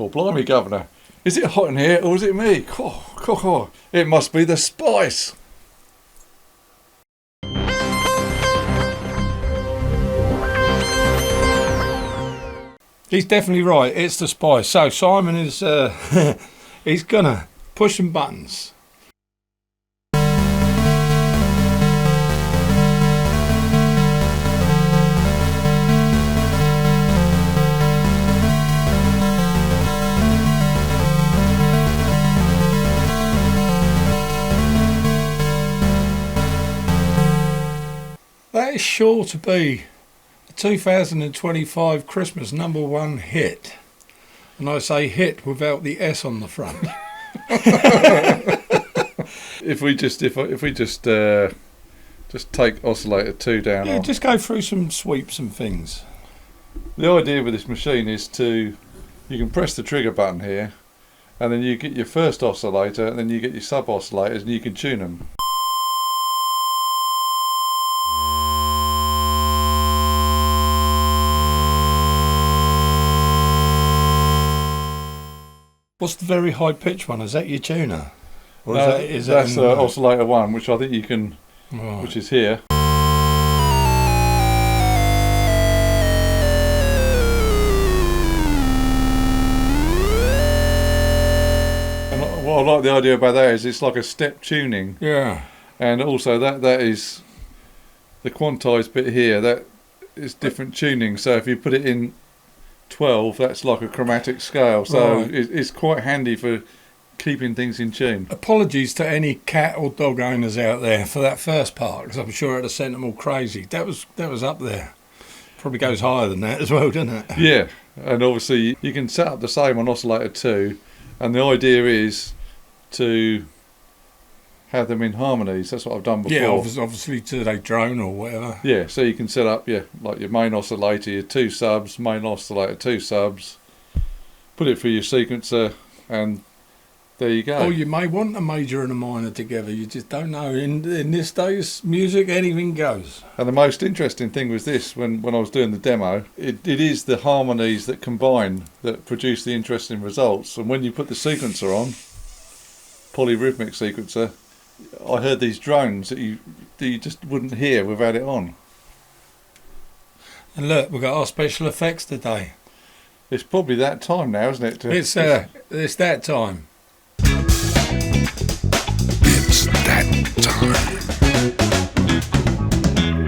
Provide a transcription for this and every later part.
Oh, blimey, Governor. Is it hot in here or is it me? It must be the spice. He's definitely right. It's the spice. So Simon is he's gonna push some buttons. That is sure to be the 2025 Christmas #1 hit. And I say hit without the S on the front. If we just take oscillator 2 down. Yeah, just go through some sweeps and things. The idea with this machine is you can press the trigger button here, and then you get your first oscillator, and then you get your sub-oscillators, and you can tune them. What's the very high pitch one? Is that your tuner? Or That's oscillator 1, which I think you can, right, which is here. And what I like the idea about that is it's like a step tuning. Yeah. And also that is the quantized bit here. That is different tuning. So if you put it in 12, that's like a chromatic scale. So right, it's quite handy for keeping things in tune. Apologies to any cat or dog owners out there for that first part, because I'm sure it'd have sent them all crazy. That was up there. Probably goes higher than that as well, doesn't it? Yeah, and obviously you can set up the same on oscillator 2, and the idea is to have them in harmonies. That's what I've done before. Yeah, obviously to they drone or whatever. Yeah, so you can set up like your main oscillator, your 2 subs, main oscillator 2 subs, put it through your sequencer, and there you go. Oh, you may want a major and a minor together. You just don't know. In this day's music, anything goes. And the most interesting thing was this, when I was doing the demo, it is the harmonies that combine that produce the interesting results. And when you put the sequencer on, polyrhythmic sequencer, I heard these drones that you just wouldn't hear without it on. And look, we've got our special effects today. It's probably that time now, isn't it? It's that time. It's that time.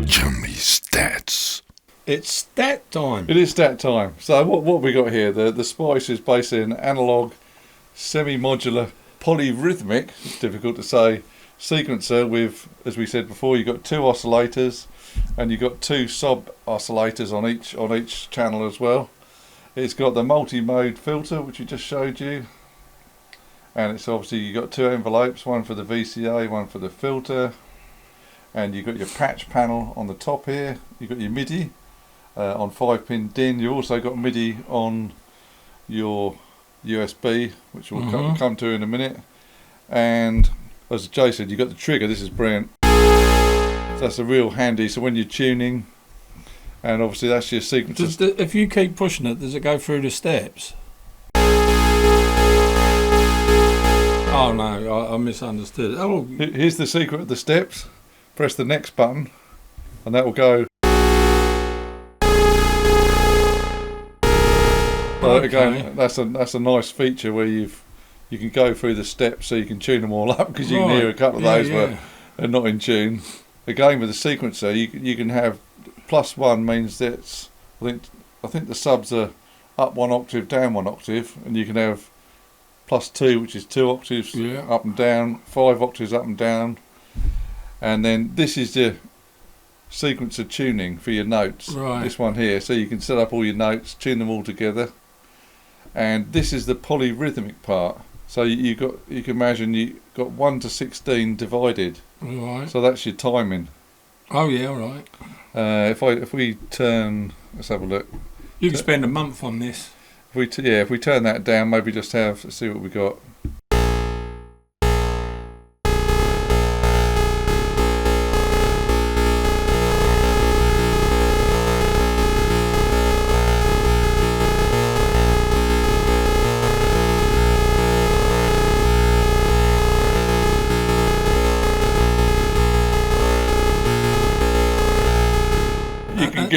Chummy Stats. It's that time. It is that time. So what we got here? The Spice is basically an analogue, semi-modular, polyrhythmic, it's difficult to say, sequencer with, as we said before, you've got 2 oscillators and you've got 2 sub-oscillators on each channel as well. It's got the multi-mode filter, which we just showed you, and it's obviously you've got 2 envelopes, one for the VCA, one for the filter, and you've got your patch panel on the top here. You've got your MIDI on 5-pin DIN. You've also got MIDI on your USB, which we'll come to in a minute. And as Jay said, you've got the trigger. This is brilliant. So that's a real handy. So when you're tuning, and obviously that's your sequence. If you keep pushing it, does it go through the steps? Oh no, I misunderstood. Oh, here's the secret of the steps. Press the next button, and that will go. Okay. Again, that's a nice feature where you can go through the steps, so you can tune them all up, because you can hear a couple of those where they're not in tune. Again, with the sequencer, you can have +1 means that's I think the subs are up 1 octave, down 1 octave, and you can have +2, which is 2 octaves up and down, 5 octaves up and down, and then this is the sequencer tuning for your notes. Right. This one here, so you can set up all your notes, tune them all together. And this is the polyrhythmic part. So you can imagine you got 1 to 16 divided. Right. So that's your timing. Oh yeah, right. If we turn, let's have a look. You can spend a month on this. If we turn that down, maybe just let's see what we got.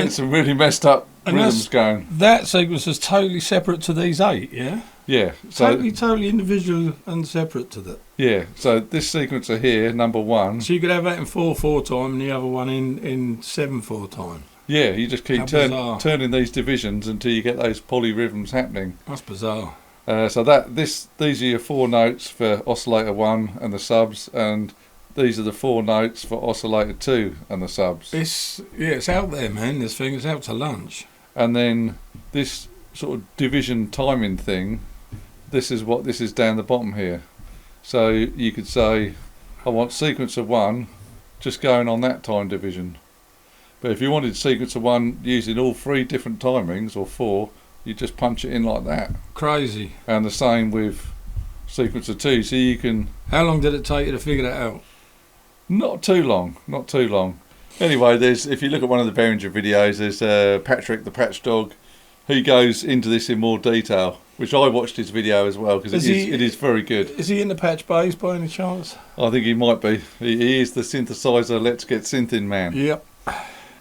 get some really messed up And rhythms going. that sequence is totally separate to these 8, yeah? Yeah. So Totally individual and separate to that. yeah. So this sequencer here, number 1. So you could have that in 4/4 time and the other one in 7/4 time. Yeah, you just keep How bizarre. turning these divisions until you get those polyrhythms happening. That's bizarre. So these are your 4 notes for oscillator 1 and the subs, and these are the 4 notes for oscillator 2 and the subs. It's out there, man. This thing is out to lunch. And then this sort of division timing thing, this is what this is down the bottom here. So you could say, I want sequencer 1 just going on that time division. But if you wanted sequencer 1 using all 3 different timings, or 4, you just punch it in like that. Crazy. And the same with sequencer 2. So you can... How long did it take you to figure that out? Not too long. Anyway, if you look at one of the Behringer videos, there's Patrick the Patch Dog. He goes into this in more detail, which I watched his video as well, because it is very good. Is he in the patch bays by any chance? I think he might be. He is the synthesizer Let's Get Synth In man. Yep.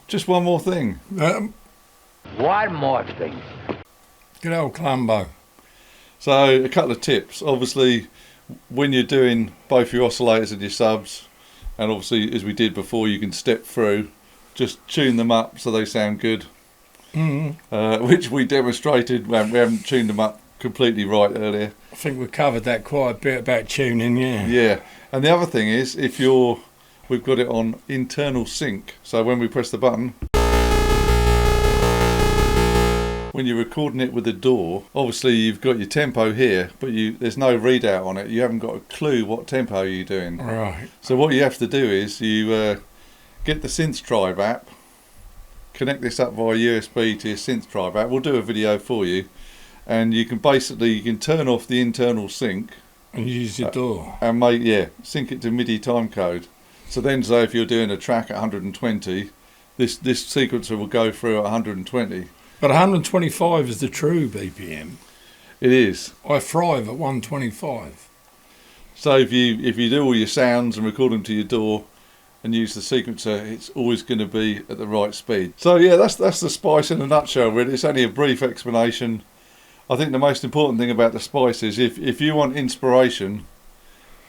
Just one more thing. One more thing. Good old Columbo. So a couple of tips. Obviously, when you're doing both your oscillators and your subs, and obviously as we did before, you can step through, just tune them up so they sound good. Which we demonstrated. We haven't tuned them up completely right earlier. I think we covered that quite a bit about tuning, yeah. Yeah, and the other thing is, we've got it on internal sync, so when we press the button, when you're recording it with the DAW, obviously you've got your tempo here, but there's no readout on it. You haven't got a clue what tempo you're doing. Right. So what you have to do is you get the Synth Tribe app, connect this up via USB to your Synth Tribe app. We'll do a video for you, and you can turn off the internal sync And use your DAW. and sync it to MIDI timecode. So then, say if you're doing a track at 120, this sequencer will go through at 120. But 125 is the true BPM. It is. I thrive at 125. So if you do all your sounds and record them to your DAW and use the sequencer, it's always going to be at the right speed. So yeah, that's the Spice in a nutshell, really. It's only a brief explanation. I think the most important thing about the Spice is if you want inspiration,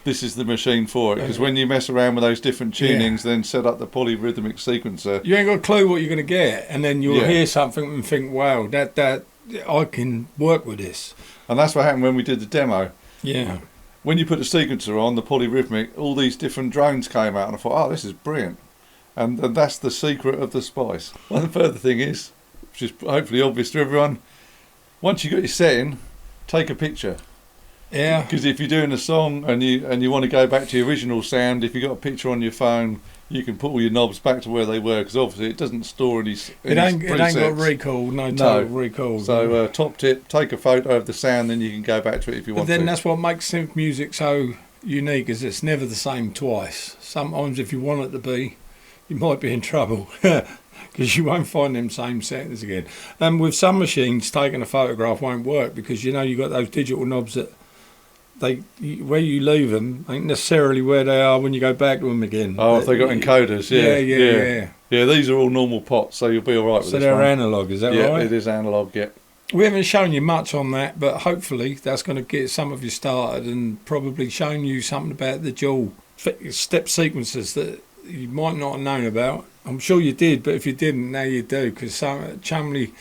this is the machine for it. Because when you mess around with those different tunings, then set up the polyrhythmic sequencer, You ain't got a clue what you're going to get, and then you'll Yeah. hear something and think, wow, that I can work with this. and that's what happened when we did the demo. Yeah. When you put the sequencer on, the polyrhythmic, all these different drones came out, and I thought, oh, this is brilliant. And that's the secret of the Spice. Well, the further thing is, which is hopefully obvious to everyone, once you've got your setting, take a picture. Yeah. Because if you're doing a song and you want to go back to your original sound, if you've got a picture on your phone, you can put all your knobs back to where they were, because obviously it doesn't store any It ain't got presets. recall, no total recall. So top tip, take a photo of the sound, then you can go back to it if you But want then to. that's what makes synth music so unique, is it's never the same twice. Sometimes if you want it to be, you might be in trouble, because you won't find them same settings again. And with some machines, taking a photograph won't work, because you've got those digital knobs that where you leave them ain't necessarily where they are when you go back to them again. Oh, if they got encoders, yeah. Yeah. Yeah, these are all normal pots, so you'll be all right with So this they're one. analogue, is that Yeah, right? it is analogue, yeah. We haven't shown you much on that, but hopefully that's going to get some of you started, and probably shown you something about the dual step sequences that you might not have known about. I'm sure you did, but if you didn't, now you do, because Chumley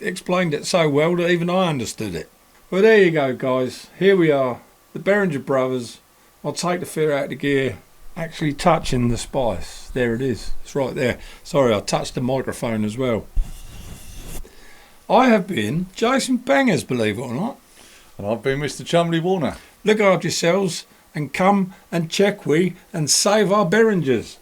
explained it so well that even I understood it. Well, there you go, guys. Here we are, the Behringer brothers. I'll take the fear out of the gear, actually touching the Spice. There it is. It's right there. Sorry, I touched the microphone as well. I have been Jason Bangers, believe it or not. And I've been Mr. Chumley Warner. Look after yourselves and come and check we and save our Behringers.